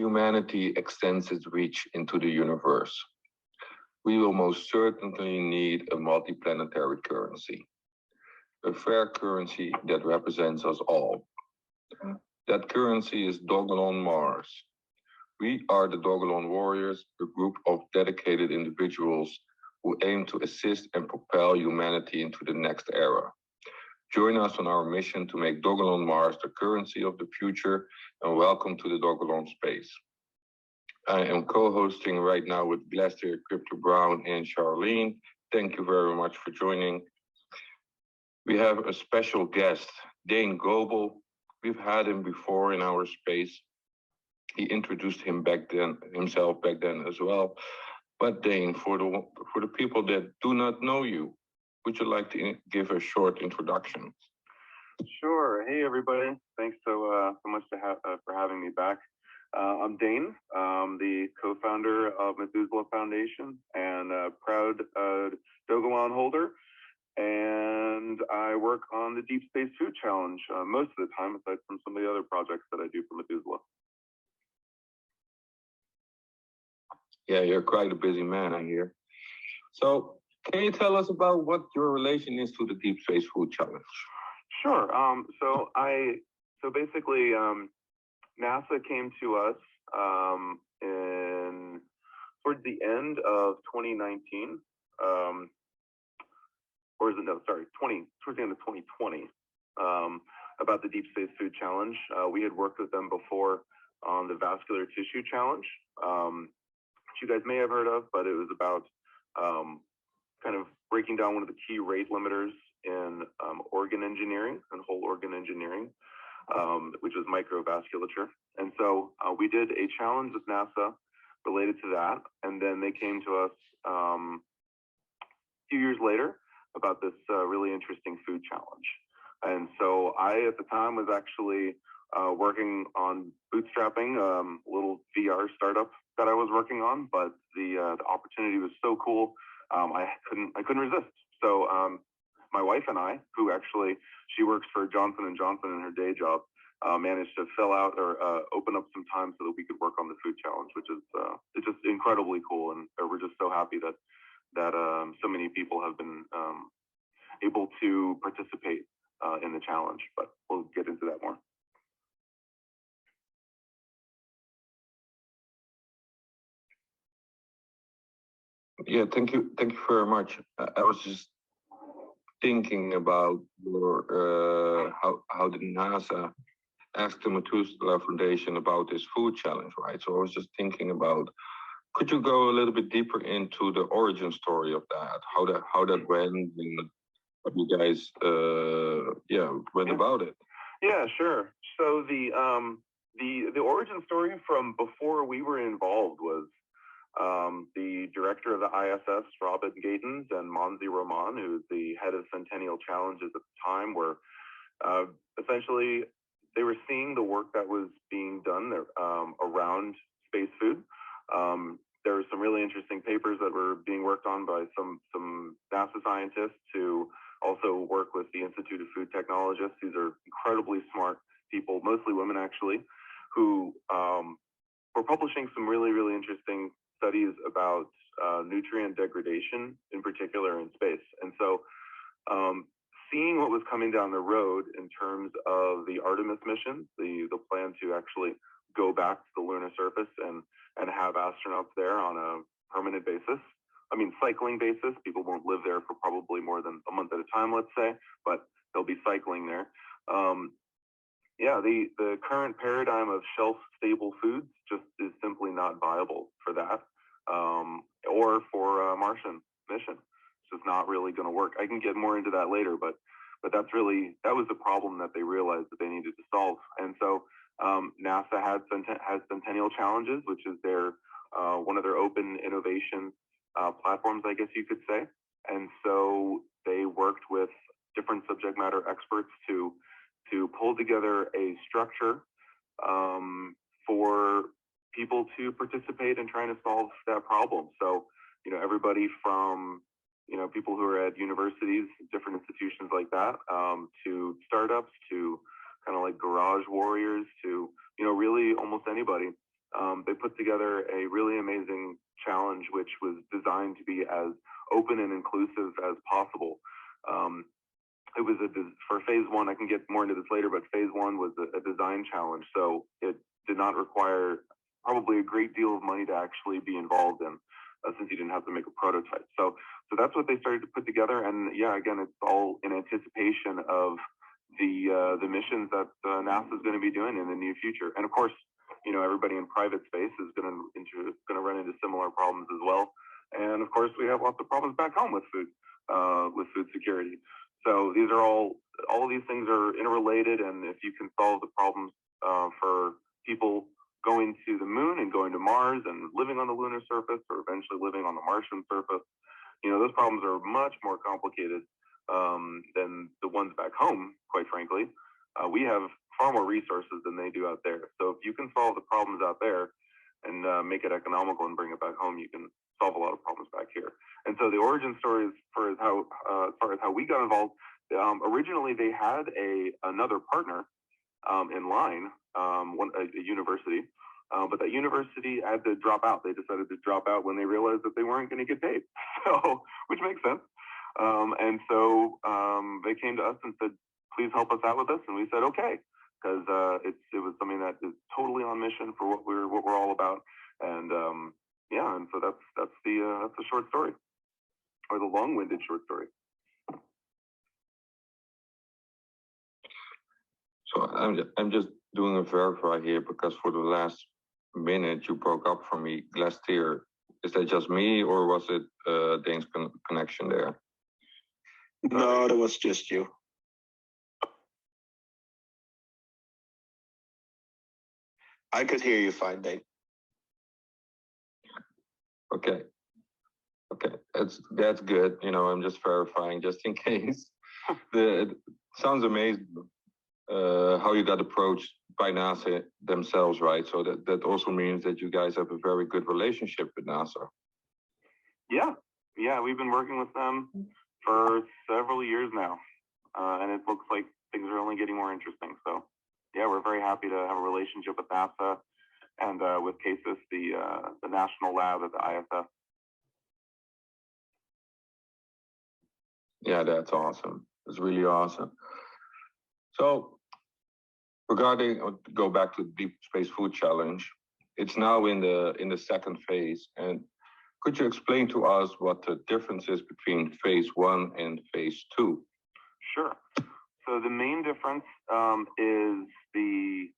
humanity extends its reach into the universe, we will most certainly need a multiplanetary currency, a fair currency that represents us all. That currency is Dogelon Mars. We are the Dogelon Warriors, a group of dedicated individuals who aim to assist and propel humanity into the next era. Join us on our mission to make Dogelon Mars the currency of the future, and welcome to the Dogelon space. I am co-hosting right now with Glacier, Crypto Brown, and Charlene. Thank you very much for joining. We have a special guest, Dane Gobel. We've had him before in our space. He introduced himself back then as well. But Dane, for the people that do not know you, would you like to give a short introduction? Sure. Hey, everybody. Thanks so much for having me back. I'm Dane. I'm the co-founder of Methuselah Foundation and a proud Dogelon holder. And I work on the Deep Space Food Challenge most of the time, aside from some of the other projects that I do for Methuselah. Yeah, you're quite a busy man, I hear. So can you tell us about what your relation is to the Deep Space Food Challenge? Sure. So basically, NASA came to us towards the end of 2019, towards the end of 2020, about the Deep Space Food Challenge. We had worked with them before on the Vascular Tissue Challenge, which you guys may have heard of, but it was about kind of breaking down one of the key rate limiters in organ engineering and whole organ engineering, which was microvasculature. And so we did a challenge with NASA related to that. And then they came to us a few years later about this really interesting food challenge. And so I, at the time, was actually working on bootstrapping a little VR startup that I was working on, but the opportunity was so cool, I couldn't resist. So my wife and I, who actually, she works for Johnson & Johnson in her day job, managed to fill out or open up some time so that we could work on the food challenge, which is it's just incredibly cool, and we're just so happy that so many people have been able to participate in the challenge. But we'll get into that more. Yeah, thank you very much. I was just thinking about your how the NASA asked the Methuselah Foundation about this food challenge, right? So I was just thinking about, could you go a little bit deeper into the origin story of that? How that went, and how you guys went about it? Yeah, sure. So the origin story from before we were involved was the director of the ISS, Robin Gatens, and Monzi Roman, who's the head of Centennial Challenges at the time, were essentially, they were seeing the work that was being done there, around space food. There were some really interesting papers that were being worked on by some NASA scientists who also work with the Institute of Food Technologists. These are incredibly smart people, mostly women actually, who were publishing some really, really interesting studies about nutrient degradation, in particular in space. And so seeing what was coming down the road in terms of the Artemis mission, the plan to actually go back to the lunar surface and have astronauts there on a permanent basis. I mean, cycling basis. People won't live there for probably more than a month at a time, let's say, but they'll be cycling there. The current paradigm of shelf-stable foods just is simply not viable for that, or for a Martian mission. It's just not really going to work. I can get more into that later, but that was the problem that they realized that they needed to solve. And so NASA has Centennial Challenges, which is their one of their open innovation platforms, I guess you could say. And so they worked with different subject matter experts to pull together a structure for people to participate in trying to solve that problem. So, everybody from, people who are at universities, different institutions like that, to startups, to kind of like garage warriors, to, really almost anybody they put together a really amazing challenge, which was designed to be as open and inclusive as possible. It was for phase one. I can get more into this later, but phase one was a design challenge, so it did not require probably a great deal of money to actually be involved in, since you didn't have to make a prototype. So that's what they started to put together, and yeah, again, it's all in anticipation of the missions that NASA is going to be doing in the near future. And of course, everybody in private space is going to run into similar problems as well. And of course, we have lots of problems back home with food security. So these are all of these things are interrelated, and if you can solve the problems for people going to the moon and going to Mars and living on the lunar surface, or eventually living on the Martian surface, those problems are much more complicated than the ones back home, quite frankly. We have far more resources than they do out there. So if you can solve the problems out there and make it economical and bring it back home, you can solve a lot of problems back here. And so the origin story, as far as how we got involved, originally they had another partner in line, a university, but that university had to drop out. They decided to drop out when they realized that they weren't going to get paid, so which makes sense. And so they came to us and said, "Please help us out with this," and we said, "Okay," because it was something that is totally on mission for what we're all about. And yeah, and so that's the short story, or the long-winded short story. So I'm just doing a verify here, because for the last minute you broke up for me last year. Is that just me, or was it Dane's connection there? No, that was just you. I could hear you fine, Dane. Okay, that's good. I'm just verifying just in case. It sounds amazing how you got approached by NASA themselves, right? So that also means that you guys have a very good relationship with NASA. Yeah, we've been working with them for several years now, and it looks like things are only getting more interesting. So yeah, we're very happy to have a relationship with NASA and with CASIS, the national lab at the ISS. Yeah, that's awesome. It's really awesome. So go back to the Deep Space Food Challenge. It's now in the second phase, and could you explain to us what the difference is between phase one and phase two? Sure. So the main difference is the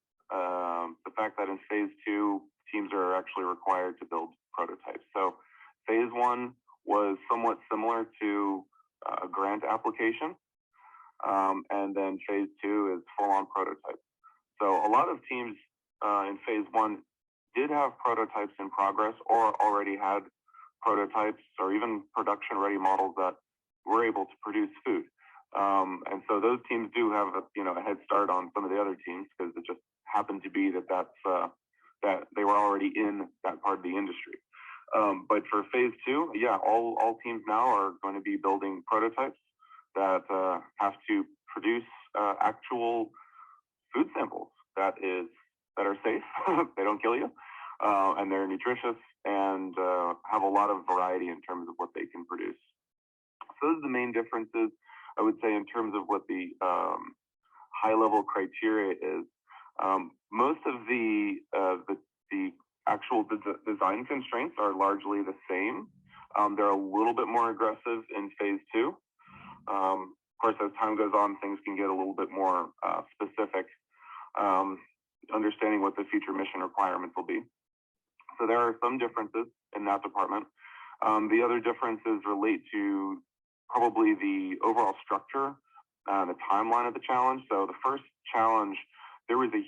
fact that in phase two, teams are actually required to build prototypes. So phase one was somewhat similar to a grant application, and then phase two is full-on prototype. So a lot of teams in phase one did have prototypes in progress, or already had prototypes or even production-ready models that were able to produce food. And so those teams do have a head start on some of the other teams, because it just happened to be that they were already in that part of the industry. But for phase two, yeah, all teams now are going to be building prototypes that have to produce actual food samples that are safe, they don't kill you, and they're nutritious, and have a lot of variety in terms of what they can produce. So those are the main differences, I would say, in terms of what the high-level criteria is. Most of the actual design constraints are largely the same. They're a little bit more aggressive in phase two. Of course, as time goes on, things can get a little bit more specific, understanding what the future mission requirements will be. So there are some differences in that department. The other differences relate to probably the overall structure, the timeline of the challenge. So the first challenge, there was a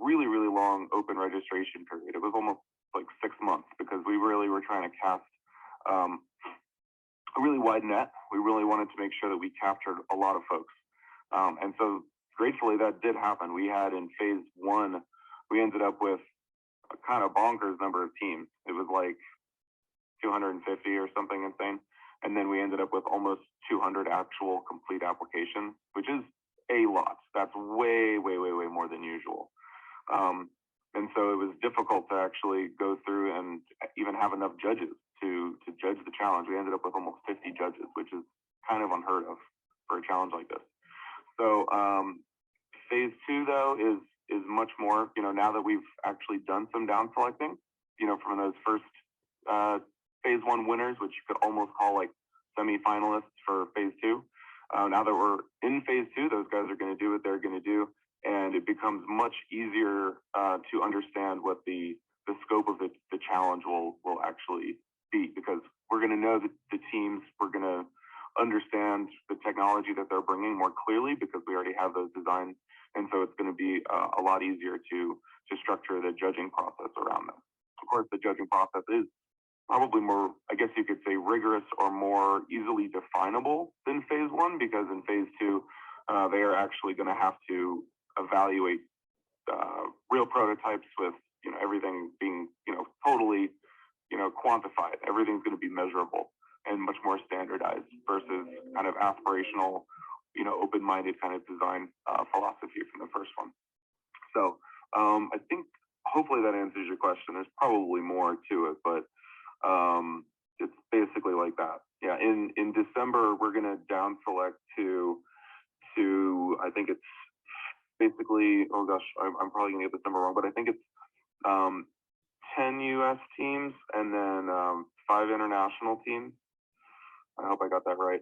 really, really long open registration period. It was almost like 6 months, because we really were trying to cast a really wide net. We really wanted to make sure that we captured a lot of folks. And so gratefully that did happen. We had in phase one, we ended up with a kind of bonkers number of teams. It was like 250 or something insane. And then we ended up with almost 200 actual complete applications, which is a lot. That's way, way, way, way more than usual. And so it was difficult to actually go through and even have enough judges to judge the challenge. We ended up with almost 50 judges, which is kind of unheard of for a challenge like this. So phase 2 though is much more, now that we've actually done some down selecting, from those first phase 1 winners, which you could almost call like semi-finalists for phase 2. Now that we're in phase 2, those guys are going to do what they're going to do, and it becomes much easier to understand what the scope of the challenge will actually be, because we're going to know the teams, we're going to understand the technology that they're bringing more clearly because we already have those designs, and so it's going to be a lot easier to structure the judging process around them. Of course, the judging process is probably more, I guess you could say, rigorous or more easily definable than phase 1, because in phase 2, they are actually going to have to evaluate real prototypes with everything being totally quantified. Everything's going to be measurable and much more standardized versus kind of aspirational, open-minded kind of design philosophy from the first one. So I think hopefully that answers your question. There's probably more to it, but it's basically like that. Yeah, in December we're gonna down select to I think it's basically, oh gosh, I'm probably gonna get this number wrong, but I think it's 10 US teams and then 5 international teams. I hope I got that right.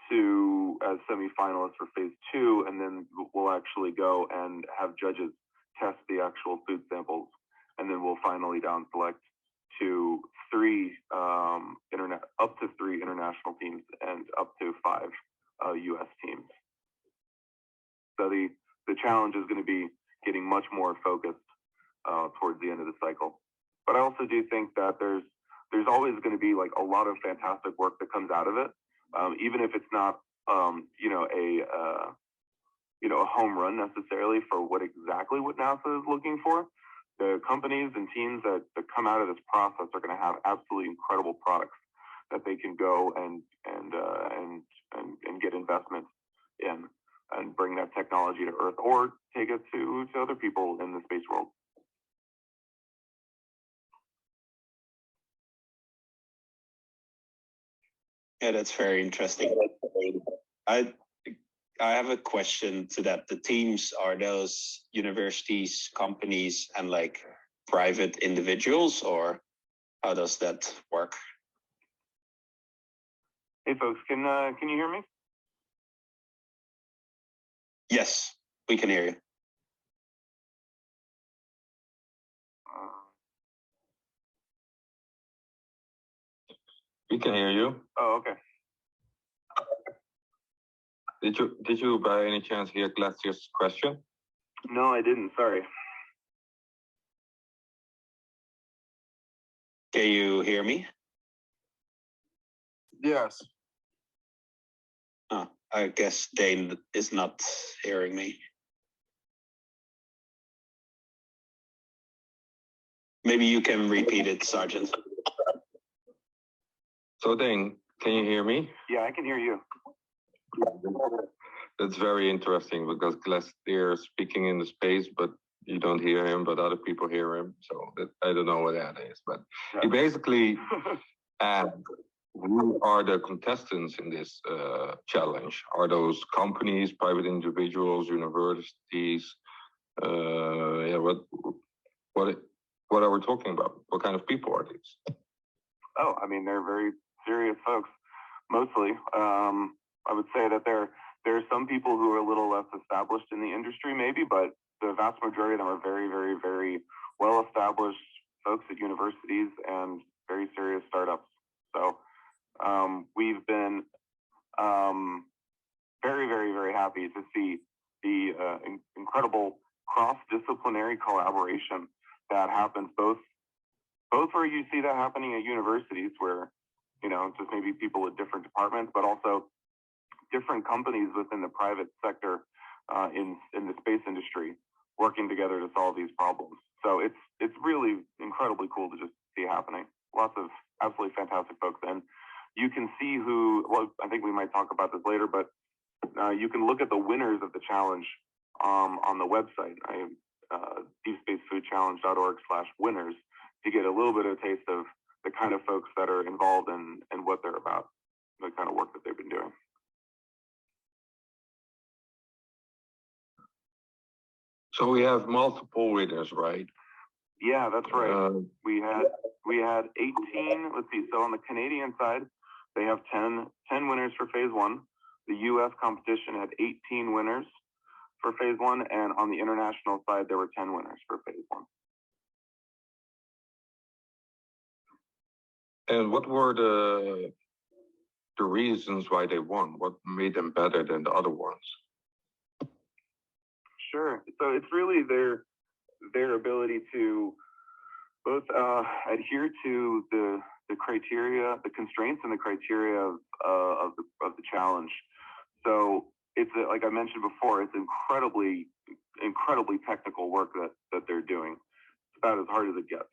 To as semi-finalists for phase 2, and then we'll actually go and have judges test the actual food samples, and then we'll finally down select to up to 3 international teams and up to 5 US teams. So the challenge is going to be getting much more focused towards the end of the cycle. But I also do think that there's always going to be like a lot of fantastic work that comes out of it, even if it's not a home run necessarily for what NASA is looking for. The companies and teams that come out of this process are going to have absolutely incredible products that they can go and get investment in and bring that technology to Earth, or take it to other people in the space world. Yeah, that's very interesting. I have a question to that. The teams, are those universities, companies, and like private individuals, or how does that work? Hey folks, can you hear me? Yes, we can hear you. We can hear you. Oh, okay. Did you by any chance hear Glacier's question? No, I didn't. Sorry. Can you hear me? Yes. Oh, I guess Dane is not hearing me. Maybe you can repeat it, Sergeant. So Dane, can you hear me? Yeah, I can hear you. That's very interesting, because Glacier is speaking in the space, but you don't hear him, but other people hear him. So I don't know what that is, but he basically asked, who are the contestants in this challenge? Are those companies, private individuals, universities? What are we talking about? What kind of people are these? Oh, I mean, they're very serious folks, mostly. I would say that there are some people who are a little less established in the industry, maybe, but the vast majority of them are very, very, very well-established folks at universities and very serious startups. So we've been very, very, very happy to see the incredible cross-disciplinary collaboration that happens both where you see that happening at universities, where just maybe people at different departments, but also different companies within the private sector in the space industry working together to solve these problems. So it's really incredibly cool to just see happening. Lots of absolutely fantastic folks, and you can see well, I think we might talk about this later, but you can look at the winners of the challenge on the website. deepspacefoodchallenge.org/winners to get a little bit of a taste of the kind of folks that are involved and what they're about, the kind of work that they've been doing. So we have multiple winners, right? Yeah, that's right. We had 18. Let's see. So on the Canadian side, they have 10 winners for phase one. The U.S. competition had 18 winners for phase one, and on the international side, there were 10 winners for phase one. And what were the reasons why they won? What made them better than the other ones? Sure. So it's really their ability to both adhere to the criteria, the constraints and the criteria of the challenge. So it's like I mentioned before, it's incredibly technical work that they're doing. It's about as hard as it gets.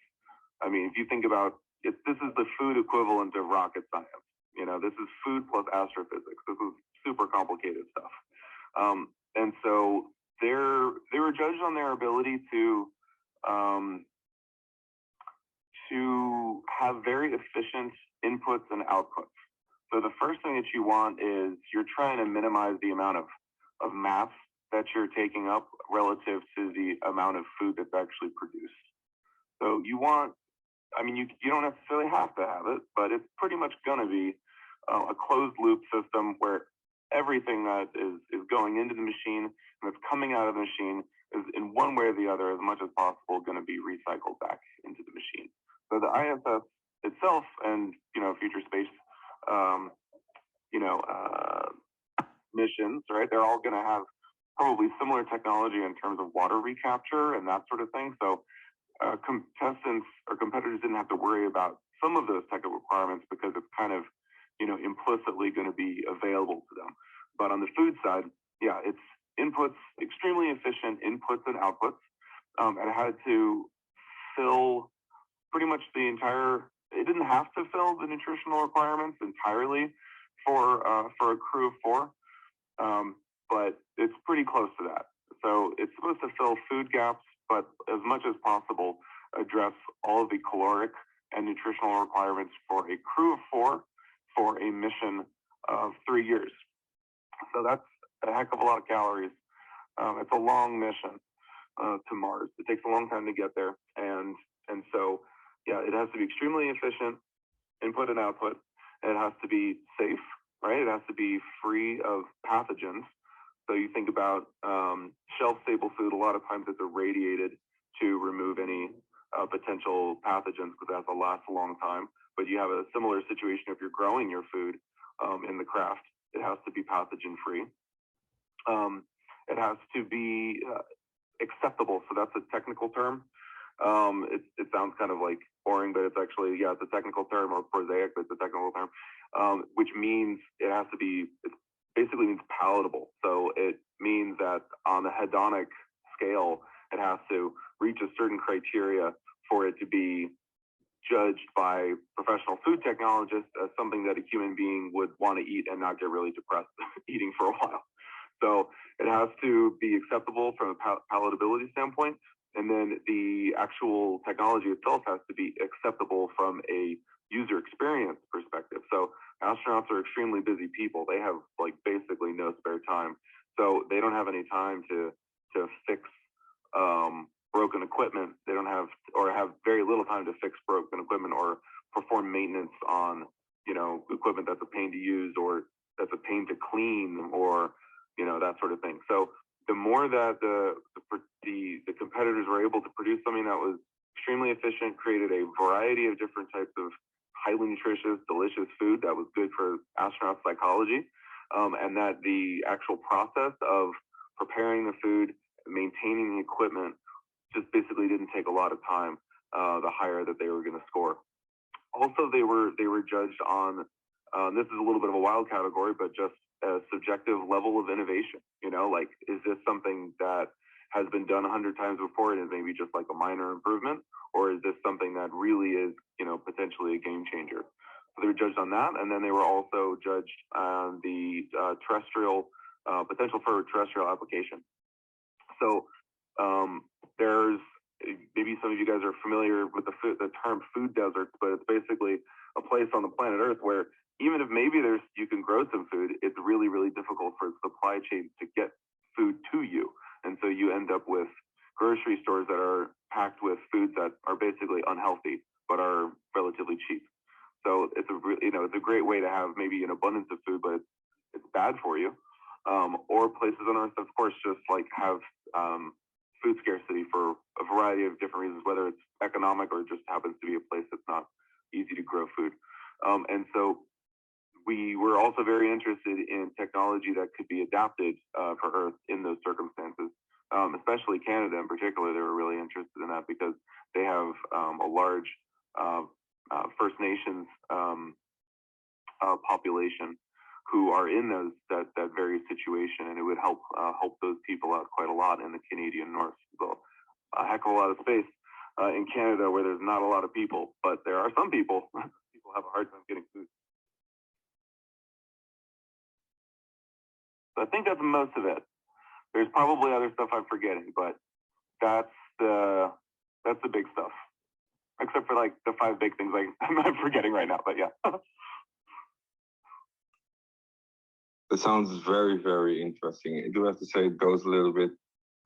I mean, if you think about it, this is the food equivalent of rocket science. You know, this is food plus astrophysics. This is super complicated stuff. And so they were judged on their ability to have very efficient inputs and outputs. So the first thing that you want is you're trying to minimize the amount of mass that you're taking up relative to the amount of food that's actually produced. So you want, I mean, you don't necessarily have to have it, but it's pretty much going to be a closed loop system where everything that is going into the machine and that's coming out of the machine is in one way or the other, as much as possible, going to be recycled back into the machine. So the ISS itself and, future space, missions, right? They're all going to have probably similar technology in terms of water recapture and that sort of thing. So contestants or competitors didn't have to worry about some of those technical requirements because it's kind of, implicitly going to be available to them. But on the food side, yeah, it's inputs, extremely efficient inputs and outputs. It had to fill pretty much it didn't have to fill the nutritional requirements entirely for a crew of 4, but it's pretty close to that. So it's supposed to fill food gaps, but as much as possible, address all of the caloric and nutritional requirements for a crew of 4 for a mission of 3 years. So that's a heck of a lot of calories. It's a long mission to Mars. It takes a long time to get there. And so, yeah, it has to be extremely efficient, input and output. It has to be safe, right? It has to be free of pathogens. So you think about shelf-stable food, a lot of times it's irradiated to remove any potential pathogens because that has to last a long time. But you have a similar situation if you're growing your food in the craft. It has to be pathogen-free. It has to be acceptable. So that's a technical term. It sounds kind of like boring, but it's actually, it's a technical term, or prosaic, but it's a technical term, which means it has to be, it basically means palatable. So it means that on the hedonic scale, it has to reach a certain criteria for it to be judged by professional food technologists as something that a human being would want to eat and not get really depressed eating for a while. So it has to be acceptable from a palatability standpoint. And then the actual technology itself has to be acceptable from a user experience perspective. So astronauts are extremely busy people. They have basically no spare time. So they don't have any time to fix broken equipment. They don't have, or have very little time to fix broken equipment or perform maintenance on, equipment that's a pain to use or that's a pain to clean or, that sort of thing. So the more that the competitors were able to produce something that was extremely efficient, created a variety of different types of highly nutritious, delicious food that was good for astronaut psychology, and that the actual process of preparing the food, maintaining the equipment, just basically didn't take a lot of time, the higher that they were going to score. Also, they were judged on, this is a little bit of a wild category, but just a subjective level of innovation. Is this something that has been done 100 times before and is maybe just like a minor improvement? Or is this something that really is, potentially a game changer? So they were judged on that. And then they were also judged on the terrestrial, potential for terrestrial application. So there's maybe some of you guys are familiar with the term food deserts, but it's basically a place on the planet Earth where even if maybe you can grow some food, it's really, really difficult for the supply chain to get food to you. And so you end up with grocery stores that are packed with foods that are basically unhealthy, but are relatively cheap. So it's a great way to have maybe an abundance of food, but it's bad for you. Or places on Earth, of course, just like have food scarcity for a variety of different reasons, whether it's economic or just happens to be a place that's not easy to grow food. And so we were also very interested in technology that could be adapted for Earth in those circumstances, especially Canada in particular. They were really interested in that because they have a large First Nations population who are in that very situation, and it would help those people out quite a lot in the Canadian North. So a heck of a lot of space in Canada where there's not a lot of people, but there are some people. People have a hard time getting food. So I think that's most of it. There's probably other stuff I'm forgetting, but that's the big stuff. Except for like the 5 big things I'm forgetting right now, but yeah. It sounds very, very interesting. I do have to say it goes a little bit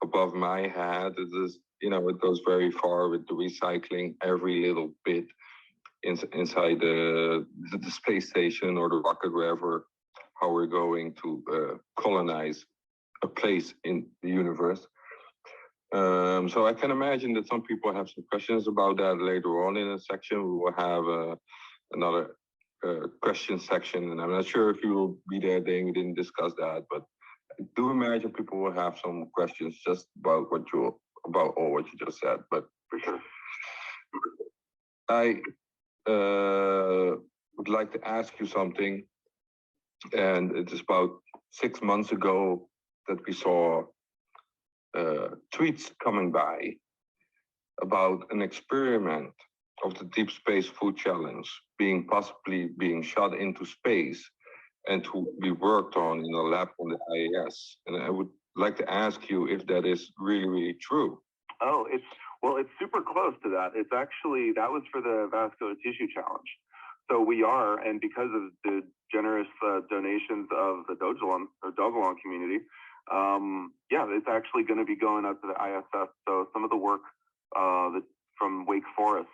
above my head. It is, it goes very far with the recycling every little bit inside the space station or the rocket, wherever, how we're going to colonize a place in the universe. So I can imagine that some people have some questions about that later on in a section. We will have another question section, and I'm not sure if you will be there, Dane. We didn't discuss that, but I do imagine people will have some questions just about all what you just said. But for sure, I would like to ask you something, and it is about 6 months ago that we saw tweets coming by about an experiment of the Deep Space Food Challenge possibly being shot into space and to be worked on in a lab on the IAS. And I would like to ask you if that is really, really true. Oh, it's super close to that. It's actually, that was for the Vascular Tissue Challenge. So we are, and because of the generous donations of the Dogelon community, it's actually going to be going out to the ISS. So some of the work from Wake Forest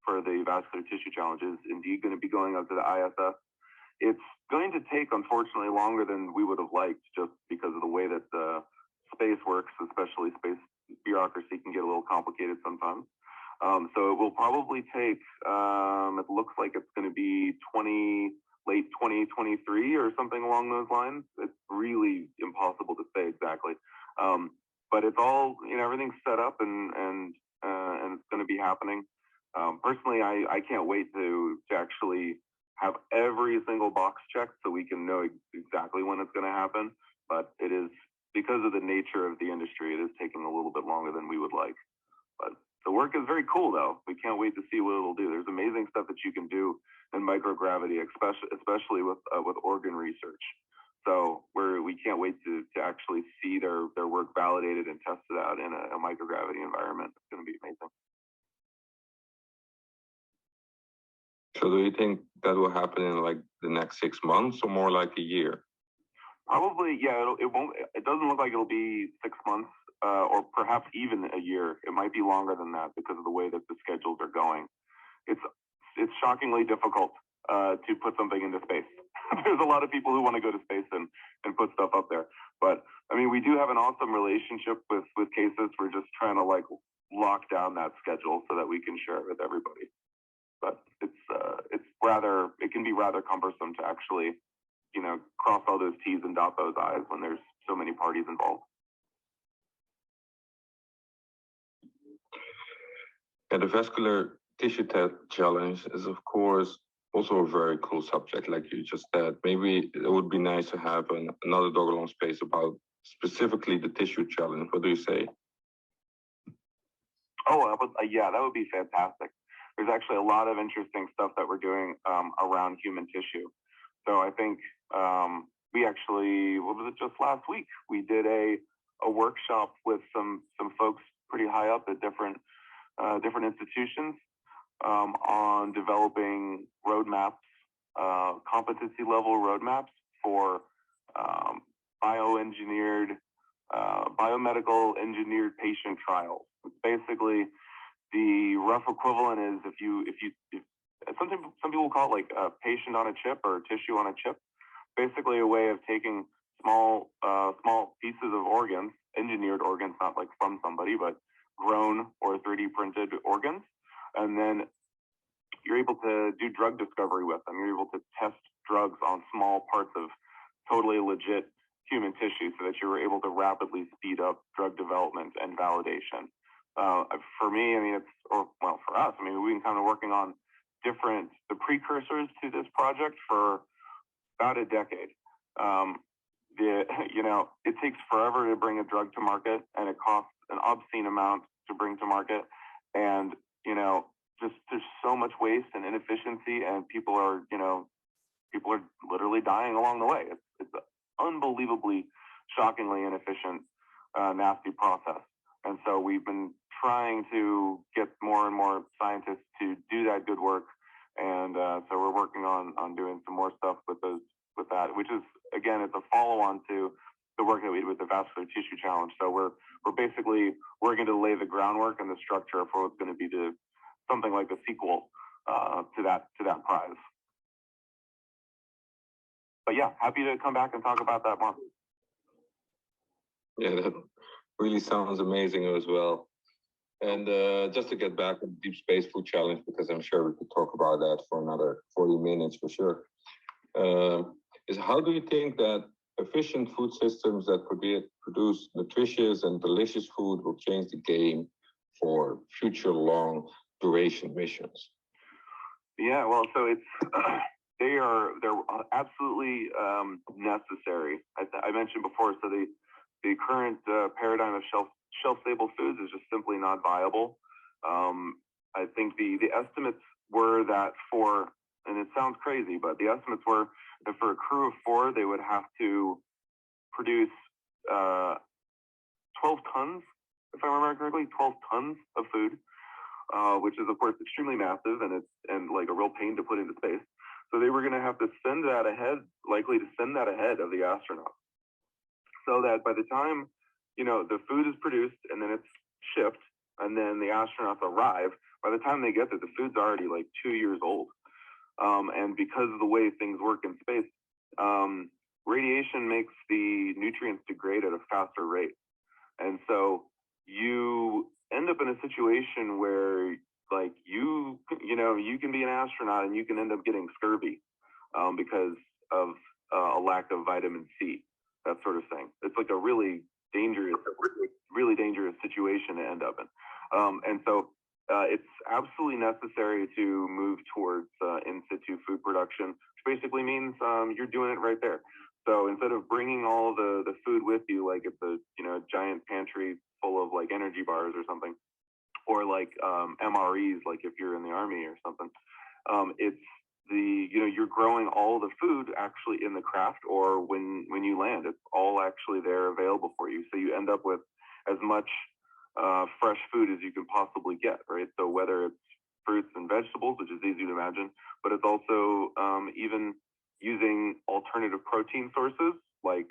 for the Vascular Tissue Challenge is indeed going to be going out to the ISS. It's going to take, unfortunately, longer than we would have liked, just because of the way that the space works, especially space bureaucracy can get a little complicated sometimes. So it will probably take, it looks like it's going to be late 2023 or something along those lines. It's really impossible to say exactly. But it's all, everything's set up and it's going to be happening. Personally, I can't wait to actually have every single box checked so we can know exactly when it's going to happen. But it is, because of the nature of the industry, it is taking a little bit longer than we would like. But the work is very cool, though. We can't wait to see what it'll do. There's amazing stuff that you can do in microgravity, especially with organ research. So we can't wait to actually see their work validated and tested out in a microgravity environment. It's going to be amazing. So do you think that will happen in like the next 6 months or more like a year? Probably, yeah. It doesn't look like it'll be 6 months or perhaps even a year. It might be longer than that because of the way that the schedules are going. It's shockingly difficult to put something into space. There's a lot of people who want to go to space and put stuff up there. But I mean, we do have an awesome relationship with cases. We're just trying to lock down that schedule so that we can share it with everybody. But it can be rather cumbersome to actually, cross all those T's and dot those I's when there's so many parties involved. And the Vascular Tissue Challenge is, of course, also a very cool subject, like you just said. Maybe it would be nice to have another Dogelon space about specifically the tissue challenge. What do you say? Oh, that would be fantastic. There's actually a lot of interesting stuff that we're doing around human tissue. So I think we actually, what was it, just last week, we did a workshop with some folks pretty high up at different institutions on developing roadmaps, competency level roadmaps for biomedical engineered patient trials. Basically, the rough equivalent is if some people call it like a patient on a chip or tissue on a chip. Basically, a way of taking small pieces of organs, engineered organs, not like from somebody, but grown or 3D printed organs, and then you're able to do drug discovery with them. You're able to test drugs on small parts of totally legit human tissue so that you were able to rapidly speed up drug development and validation. For me, I mean, for us, I mean, we've been kind of working on the precursors to this project for about a decade. It takes forever to bring a drug to market, and it costs an obscene amount to bring to market. And, just there's so much waste and inefficiency, and people are literally dying along the way. It's an unbelievably, shockingly inefficient, nasty process. And so we've been trying to get more and more scientists to do that good work. And so we're working on doing some more stuff with that, which is, again, it's a follow-on to the work that we did with the vascular tissue challenge. So we're basically working to lay the groundwork and the structure for what's going to be something like a sequel to that prize. But yeah, happy to come back and talk about that more. Yeah, that really sounds amazing as well. And just to get back to the Deep Space Food Challenge, because I'm sure we could talk about that for another 40 minutes for sure, is how do you think that efficient food systems that produce nutritious and delicious food will change the game for future long duration missions? Yeah, well, so they're absolutely necessary. I mentioned before, so the current paradigm of shelf-stable foods is just simply not viable. I think the estimates were that and it sounds crazy, but the estimates were that for a crew of 4, they would have to produce 12 tons, if I remember correctly, 12 tons of food, which is of course extremely massive and like a real pain to put into space. So they were going to have to likely send that ahead of the astronauts, so that by the time the food is produced and then it's shipped and then the astronauts arrive, by the time they get there, the food's already like 2 years old. And because of the way things work in space, radiation makes the nutrients degrade at a faster rate. And so you end up in a situation where like you can be an astronaut and you can end up getting scurvy because of a lack of vitamin C, that sort of thing. It's like a really dangerous situation to end up in. And so it's absolutely necessary to move towards in situ food production, which basically means you're doing it right there. So instead of bringing all the food with you, like it's a giant pantry full of like energy bars or something, or like MREs, like if you're in the army or something, it's you're growing all the food actually in the craft, or when you land, it's all actually there available for you. So you end up with as much fresh food as you can possibly get, right? So whether it's fruits and vegetables, which is easy to imagine, but it's also even using alternative protein sources like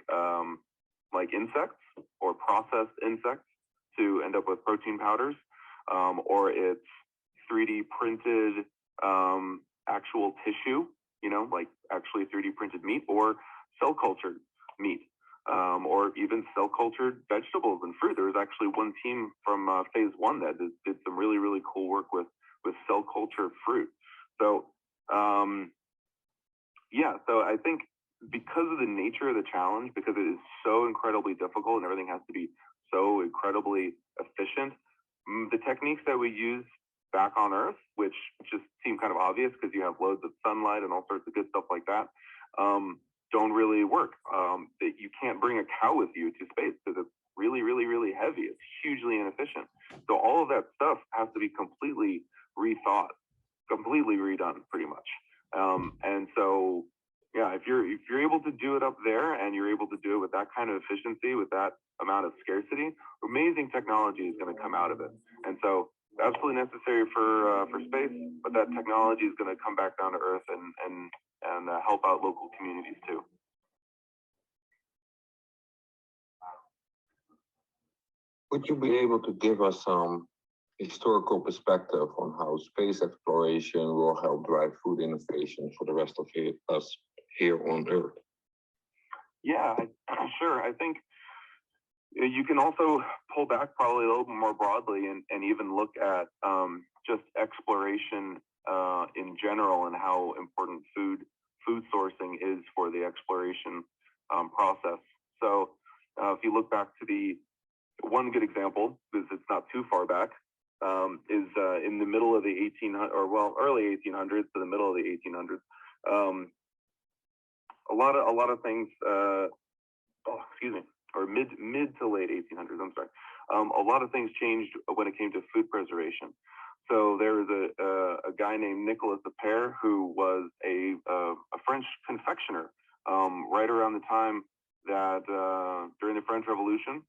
insects or processed insects to end up with protein powders, or it's 3D printed actual tissue, like actually 3D printed meat, or cell cultured meat, or even cell cultured vegetables and fruit. There was actually one team from phase 1 that did some really, really cool work with cell culture fruit. So so I think because of the nature of the challenge, because it is so incredibly difficult and everything has to be so incredibly efficient, the techniques that we use back on Earth, which just seem kind of obvious because you have loads of sunlight and all sorts of good stuff like that, don't really work. You can't bring a cow with you to space because it's really, really, really heavy. It's hugely inefficient. So all of that stuff has to be completely rethought, completely redone, pretty much. And so, yeah, if you're able to do it up there and you're able to do it with that kind of efficiency, with that amount of scarcity, amazing technology is going to come out of it. And so absolutely necessary for space, but that technology is going to come back down to Earth and help out local communities too. Would you be able to give us some historical perspective on how space exploration will help drive food innovation for the rest of us here on Earth? Yeah, sure. I think you can also pull back probably a little bit more broadly and even look at just exploration in general and how important food sourcing is for the exploration process. So if you look back to the one good example, because it's not too far back, is in the middle of the 1800s, or well, early 1800s to the middle of the 1800s. A lot of things. Or mid to late 1800s. I'm sorry. A lot of things changed when it came to food preservation. So there was a guy named Nicolas Appert who was a French confectioner right around the time that during the French Revolution.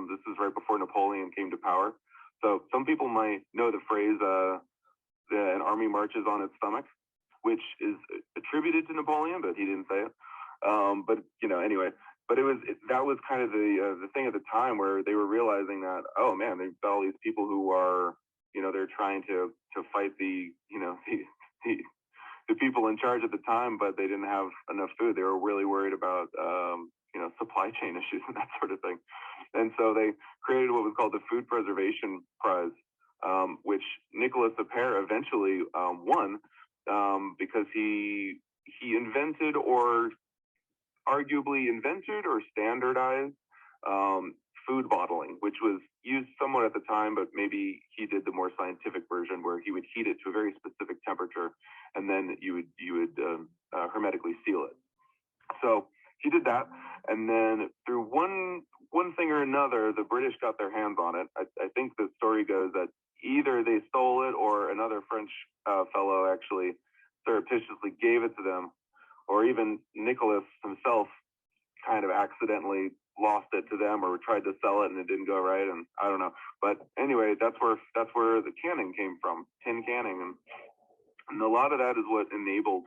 This is right before Napoleon came to power. So some people might know the phrase "an army marches on its stomach," which is attributed to Napoleon, but he didn't say it. But anyway. But that was kind of the thing at the time where they were realizing that, oh man, they've got all these people who are, they're trying to fight the people in charge at the time, but they didn't have enough food. They were really worried about supply chain issues and that sort of thing. And so they created what was called the Food Preservation Prize, which Nicolas Appert eventually won because he invented or arguably invented or standardized food bottling, which was used somewhat at the time, but maybe he did the more scientific version where he would heat it to a very specific temperature, and then you would hermetically seal it. So he did that, and then through one thing or another, the British got their hands on it. I think the story goes that either they stole it or another French fellow actually surreptitiously gave it to them, or even Nicholas himself kind of accidentally lost it to them or tried to sell it and it didn't go right, and I don't know. But anyway, that's where the canning came from, tin canning, and a lot of that is what enabled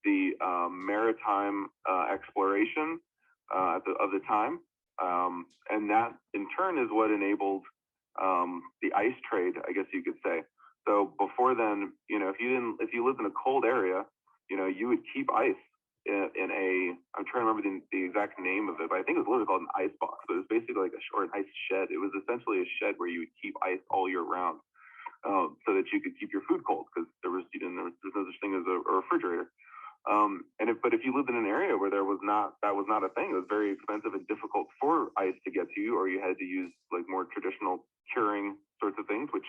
the maritime exploration of the time, and that in turn is what enabled the ice trade, I guess you could say. So before then, if you lived in a cold area, you would keep ice in a, I'm trying to remember the exact name of it, but I think it was literally called an ice box. But it was basically like an ice shed. It was essentially a shed where you would keep ice all year round, so that you could keep your food cold, because there's no such thing as a refrigerator. But if you lived in an area where that was not a thing, it was very expensive and difficult for ice to get to you, or you had to use like more traditional curing sorts of things, which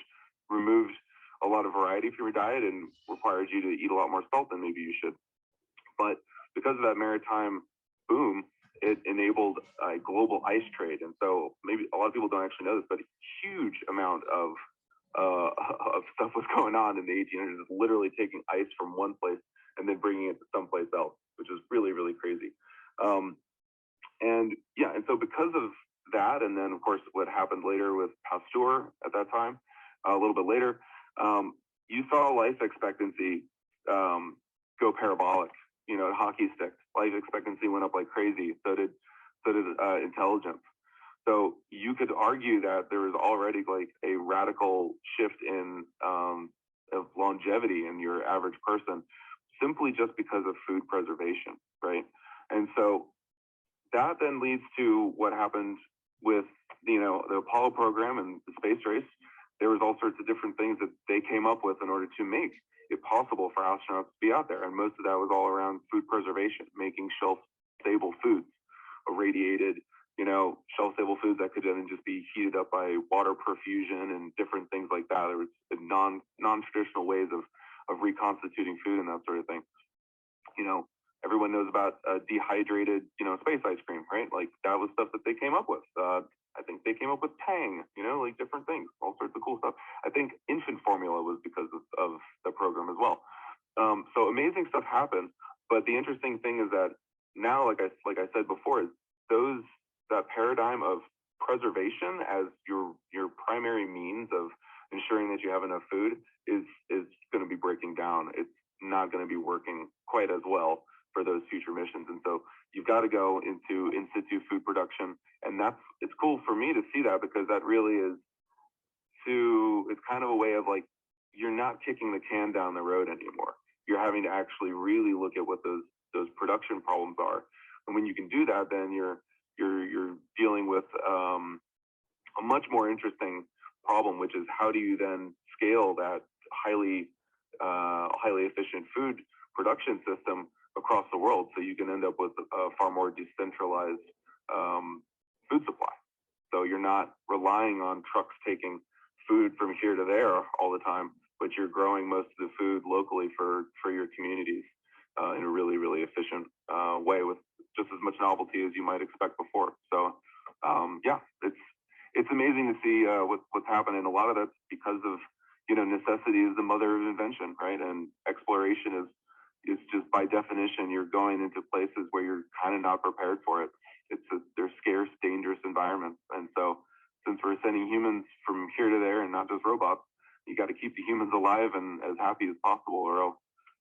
removed a lot of variety from your diet and required you to eat a lot more salt than maybe you should. But because of that maritime boom, it enabled a global ice trade. And so maybe a lot of people don't actually know this, but a huge amount of stuff was going on in the 1800s, literally taking ice from one place and then bringing it to someplace else, which is really, really crazy. And so because of that, and then of course what happened later with Pasteur at that time, a little bit later, you saw life expectancy go parabolic. Hockey stick. Life expectancy went up like crazy. So did intelligence. So you could argue that there was already like a radical shift in of longevity in your average person, simply just because of food preservation, right? And so that then leads to what happened with the Apollo program and the space race. There was all sorts of different things that they came up with in order to make it possible for astronauts to be out there, and most of that was all around food preservation, making shelf-stable foods, irradiated, shelf-stable foods that could then just be heated up by water perfusion and different things like that. There was non-traditional ways of reconstituting food and that sort of thing. Everyone knows about dehydrated, space ice cream, right? Like that was stuff that they came up with. I think they came up with Tang, like different things, all sorts of cool stuff. I think infant formula was because of the program as well. So amazing stuff happened. But the interesting thing is that now, like I said before, is that paradigm of preservation as your primary means of ensuring that you have enough food is going to be breaking down. It's not going to be working quite as well for those future missions. And so you've got to go into in situ food production. And it's cool for me to see that, because that really is it's kind of a way of like, you're not kicking the can down the road anymore. You're having to actually really look at what those production problems are. And when you can do that, then you're dealing with a much more interesting problem, which is how do you then scale that highly efficient food production system across the world, so you can end up with a far more decentralized food supply. So you're not relying on trucks taking food from here to there all the time, but you're growing most of the food locally for your communities in a really, really efficient way, with just as much novelty as you might expect before. So yeah, it's amazing to see what's happening. A lot of that's because of, necessity is the mother of invention, right? And exploration is just by definition, you're going into places where you're kind of not prepared for it. They're scarce, dangerous environments. And so since we're sending humans from here to there and not just robots, you got to keep the humans alive and as happy as possible, or else,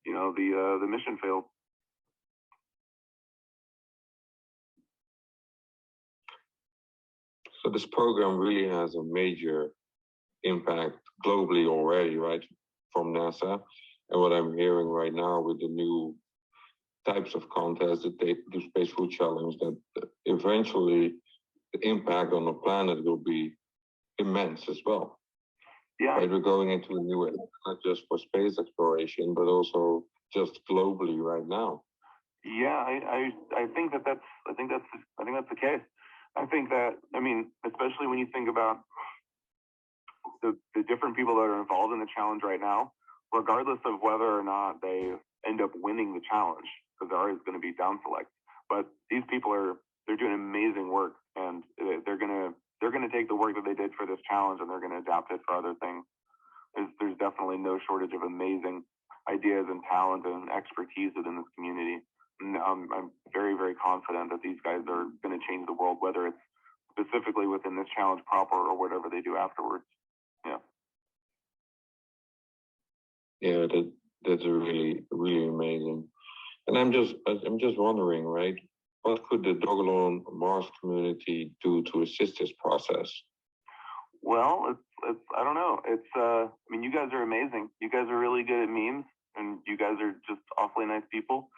the mission fails. So this program really has a major impact globally already, right, from NASA. And what I'm hearing right now with the new types of contests, the Space Food Challenge, that eventually the impact on the planet will be immense as well. Yeah. Right? We're going into a new era, not just for space exploration, but also just globally right now. Yeah, I think that's the case. I think that, especially when you think about the different people that are involved in the challenge right now, regardless of whether or not they end up winning the challenge, because there is going to be down select. But these people they're doing amazing work, and they're gonna take the work that they did for this challenge and they're gonna adapt it for other things. There's definitely no shortage of amazing ideas and talent and expertise within this community. And I'm very, very confident that these guys are going to change the world, whether it's specifically within this challenge proper or whatever they do afterwards. Yeah. Yeah, that's really, really amazing. And I'm just wondering, right? What could the Dogelon Mars community do to assist this process? Well, I don't know. You guys are amazing. You guys are really good at memes, and you guys are just awfully nice people.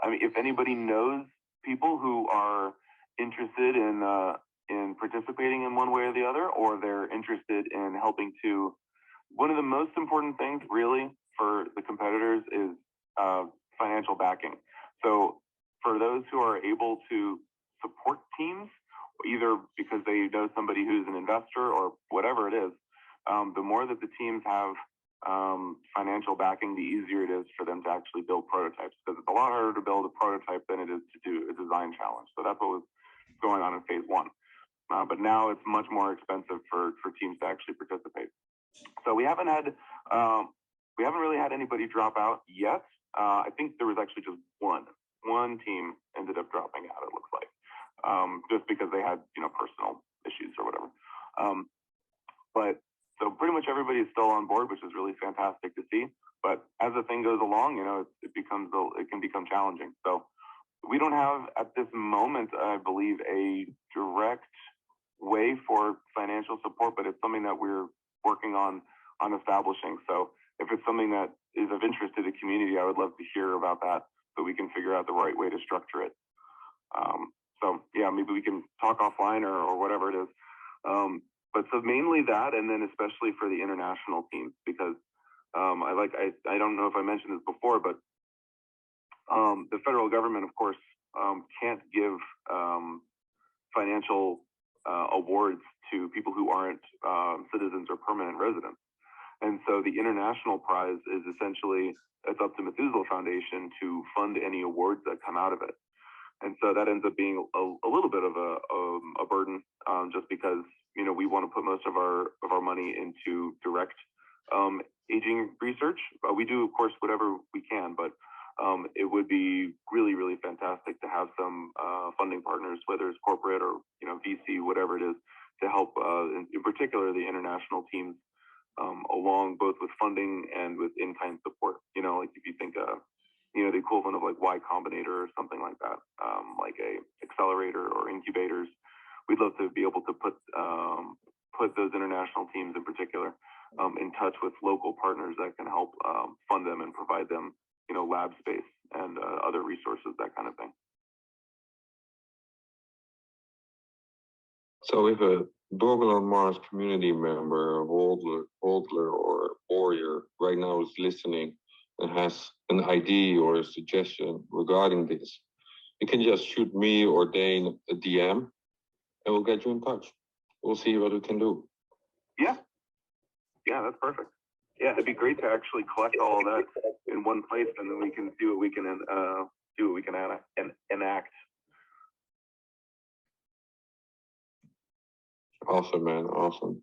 If anybody knows people who are interested in participating in one way or the other, or they're interested in helping to, one of the most important things really for the competitors is financial backing. So for those who are able to support teams, either because they know somebody who's an investor or whatever it is, the more that the teams have financial backing, the easier it is for them to actually build prototypes, because it's a lot harder to build a prototype than it is to do a design challenge. So that's what was going on in phase one. But now it's much more expensive for teams to actually participate. So we haven't really had anybody drop out yet. I think there was actually just one team ended up dropping out, it looks like, just because they had personal issues or whatever. But so pretty much everybody is still on board, which is really fantastic to see. But as the thing goes along, it can become challenging. So we don't have at this moment, I believe, a direct way for financial support, but it's something that we're working on establishing. So if it's something that is of interest to the community, I would love to hear about that, so we can figure out the right way to structure it. So yeah, maybe we can talk offline or whatever it is. But so mainly that, and then especially for the international teams, because I don't know if I mentioned this before, but the federal government, of course, can't give financial awards to people who aren't citizens or permanent residents. And so the international prize is essentially, it's up to Methuselah Foundation to fund any awards that come out of it. And so that ends up being a little bit of a burden, just because we want to put most of our money into direct aging research. We do, of course, whatever we can, but it would be really, really fantastic to have some funding partners, whether it's corporate or VC, whatever it is, to help, in particular, the international teams along both with funding and with in-kind support. You know, like if you think, you know, the equivalent of like Y Combinator or something like that, like a accelerator or incubators. We'd love to be able to put those international teams in particular in touch with local partners that can help fund them and provide them, you know, lab space and other resources, that kind of thing. So if a Dogelon Mars community member, Holdler or Warrior right now is listening and has an idea or a suggestion regarding this, you can just shoot me or Dane a DM and we'll get you in touch. We'll see what we can do. Yeah, that's perfect. Yeah, it'd be great to actually collect all of that in one place, and then we can see what we can enact. Awesome, man. Awesome.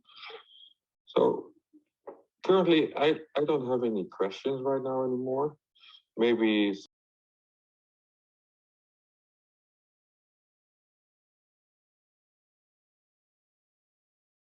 So currently, I don't have any questions right now anymore. Maybe